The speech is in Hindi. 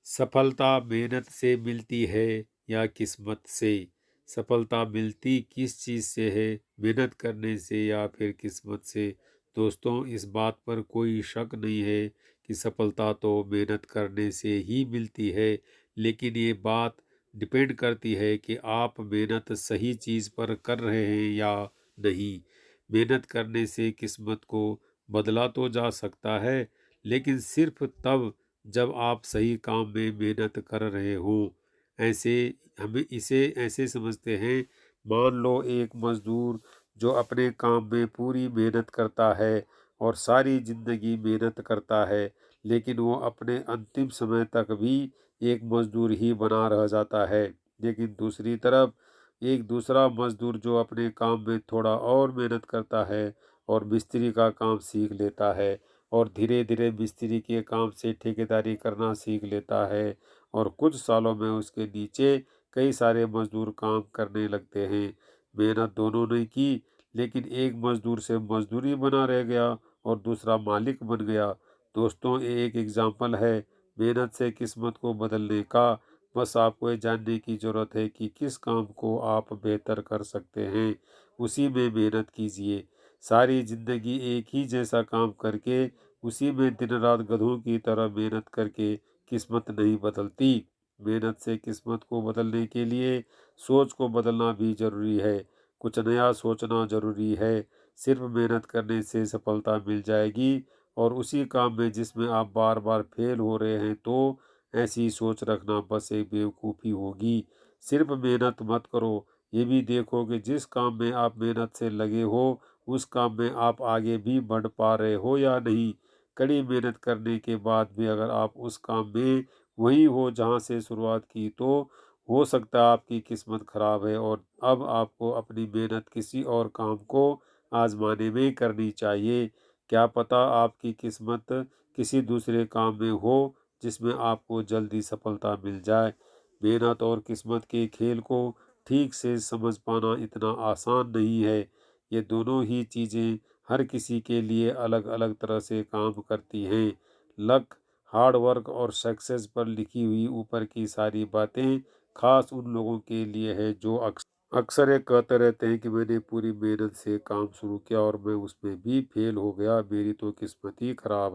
सफलता मेहनत से मिलती है या किस्मत से? सफलता मिलती किस चीज़ से है, मेहनत करने से या फिर किस्मत से? दोस्तों, इस बात पर कोई शक नहीं है कि सफलता तो मेहनत करने से ही मिलती है, लेकिन ये बात डिपेंड करती है कि आप मेहनत सही चीज़ पर कर रहे हैं या नहीं। मेहनत करने से किस्मत को बदला तो जा सकता है, लेकिन सिर्फ तब जब आप सही काम में मेहनत कर रहे हों। ऐसे हमें इसे ऐसे समझते हैं, मान लो एक मज़दूर जो अपने काम में पूरी मेहनत करता है और सारी ज़िंदगी मेहनत करता है, लेकिन वो अपने अंतिम समय तक भी एक मज़दूर ही बना रह जाता है। लेकिन दूसरी तरफ एक दूसरा मज़दूर जो अपने काम में थोड़ा और मेहनत करता है और मिस्त्री का काम सीख लेता है और धीरे-धीरे मिस्त्री के काम से ठेकेदारी करना सीख लेता है और कुछ सालों में उसके नीचे कई सारे मज़दूर काम करने लगते हैं। मेहनत दोनों ने की, लेकिन एक मज़दूर से मज़दूरी बना रह गया और दूसरा मालिक बन गया। दोस्तों, ये एक एग्ज़ाम्पल है मेहनत से किस्मत को बदलने का। बस आपको ये जानने की ज़रूरत है कि किस काम को आप बेहतर कर सकते हैं, उसी में मेहनत कीजिए। सारी ज़िंदगी एक ही जैसा काम करके उसी में दिन-रात गधों की तरह मेहनत करके किस्मत नहीं बदलती। मेहनत से किस्मत को बदलने के लिए सोच को बदलना भी ज़रूरी है। कुछ नया सोचना ज़रूरी है। सिर्फ मेहनत करने से सफलता मिल जाएगी और उसी काम में जिसमें आप बार-बार फेल हो रहे हैं, तो ऐसी सोच रखना बस एक बेवकूफ़ी होगी। सिर्फ मेहनत मत करो, ये भी देखो कि जिस काम में आप मेहनत से लगे हो, उस काम में आप आगे भी बढ़ पा रहे हो या नहीं। कड़ी मेहनत करने के बाद भी अगर आप उस काम में वही हो जहाँ से शुरुआत की, तो हो सकता है आपकी किस्मत खराब है और अब आपको अपनी मेहनत किसी और काम को आजमाने में करनी चाहिए। क्या पता आपकी किस्मत किसी दूसरे काम में हो जिसमें आपको जल्दी सफलता मिल जाए। मेहनत और किस्मत के खेल को ठीक से समझ पाना इतना आसान नहीं है। ये दोनों ही चीज़ें हर किसी के लिए अलग-अलग तरह से काम करती हैं। लक, हार्ड वर्क और सक्सेस पर लिखी हुई ऊपर की सारी बातें खास उन लोगों के लिए है जो अक्सर ये कहते रहते हैं कि मैंने पूरी मेहनत से काम शुरू किया और मैं उसमें भी फेल हो गया, मेरी तो किस्मत ही खराब है।